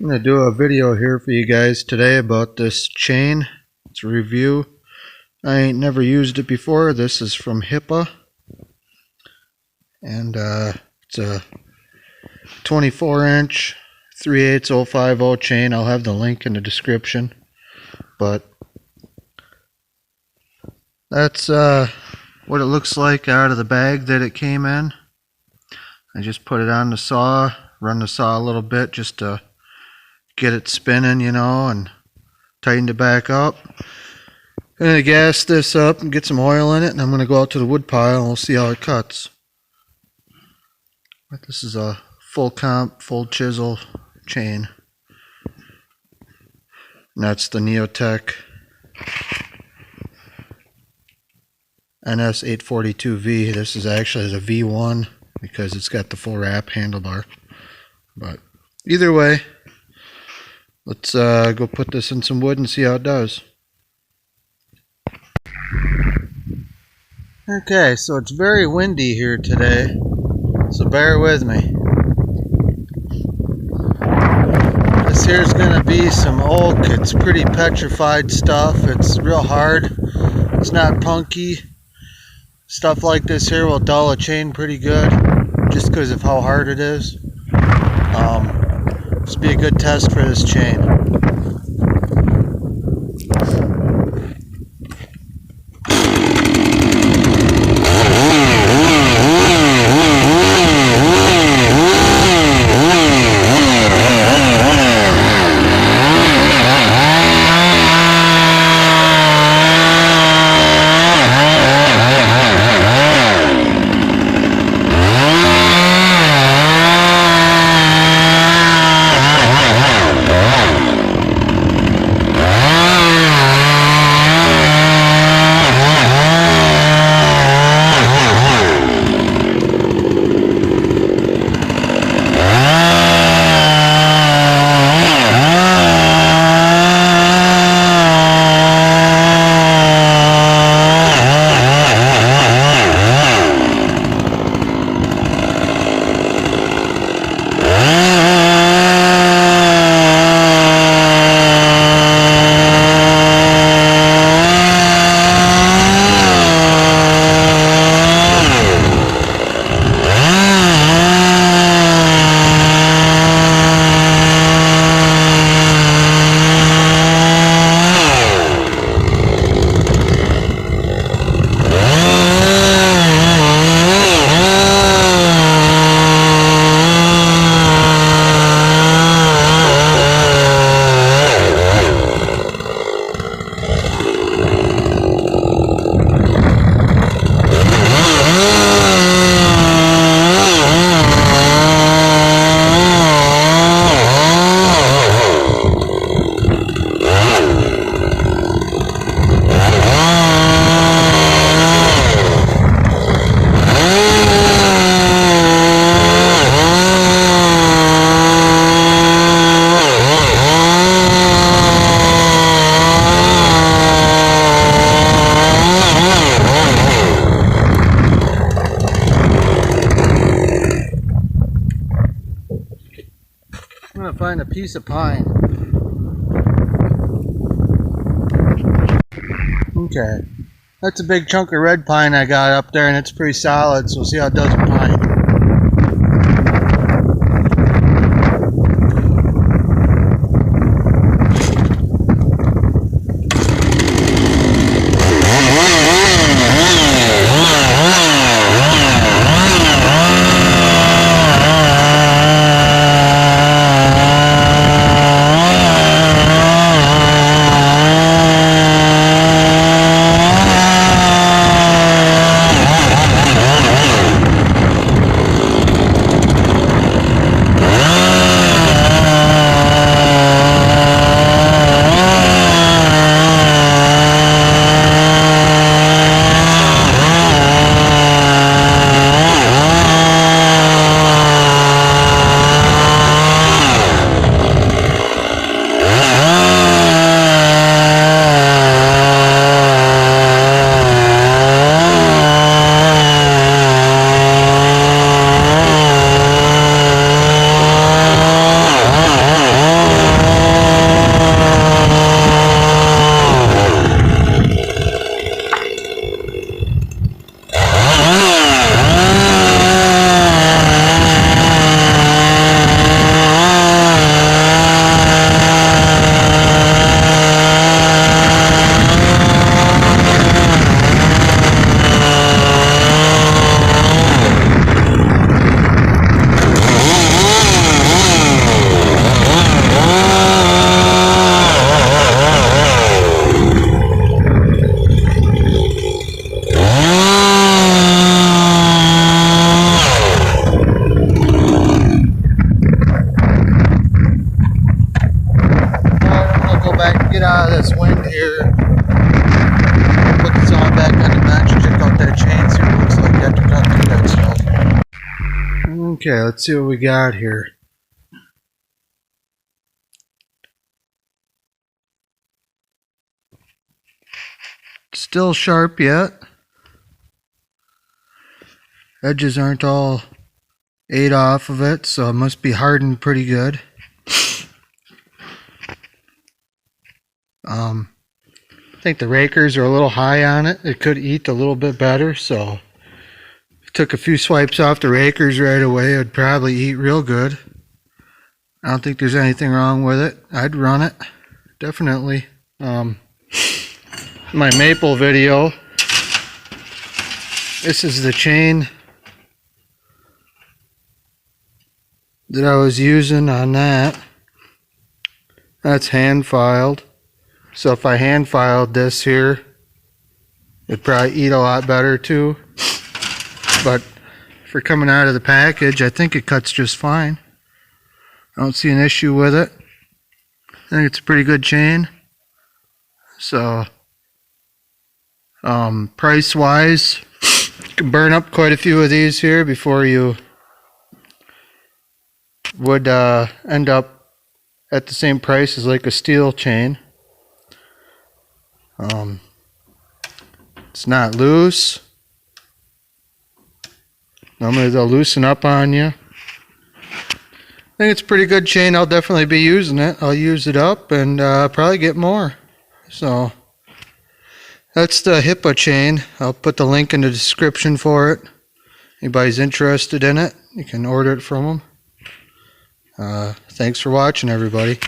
I'm going to do a video here for you guys today about this chain. It's a review. I ain't never used it before. This is from Hipa. And it's a 24-inch 3/8 050 chain. I'll have the link in the description. But that's what it looks like out of the bag that it came in. I just put it on the saw, run the saw a little bit just to get it spinning, you know, and tightened it back up. I'm going to gas this up and get some oil in it, and I'm going to go out to the wood pile and we'll see how it cuts. But this is a full comp, full chisel chain. And that's the Neotech NS842V. This is actually the V1 because it's got the full wrap handlebar. But either way, let's go put this in some wood and see how it does. Okay, so it's very windy here today, so bear with me. This here's going to be some oak. It's pretty petrified stuff. It's real hard. It's not punky. Stuff like this here will dull a chain pretty good just because of how hard it is. This will be a good test for this chain. I'm going to find a piece of pine. Okay, that's a big chunk of red pine I got up there, and it's pretty solid, so we'll see how it does with pine. get out of this wind here, put the saw back on the bench and check out that chain, see what it looks like after cutting through that stuff. Okay, let's see what we got here. Still sharp yet. Edges aren't all ate off of it, so it must be hardened pretty good. I think the rakers are a little high on it. It could eat a little bit better, so if I took a few swipes off the rakers right away, it'd probably eat real good. I don't think there's anything wrong with it. I'd run it, definitely. My maple video, this is the chain that I was using on that. That's hand filed. So if I hand filed this here, it'd probably eat a lot better too. But for coming out of the package, I think it cuts just fine. I don't see an issue with it. I think it's a pretty good chain. So price wise, you can burn up quite a few of these here before you would end up at the same price as like a Stihl chain. It's not loose. Normally they'll loosen up on you. I think it's a pretty good chain. I'll definitely be using it. I'll use it up and probably get more. So that's the Hipa chain. I'll put the link in the description for it. Anybody's interested in it, you can order it from them. Thanks for watching, everybody.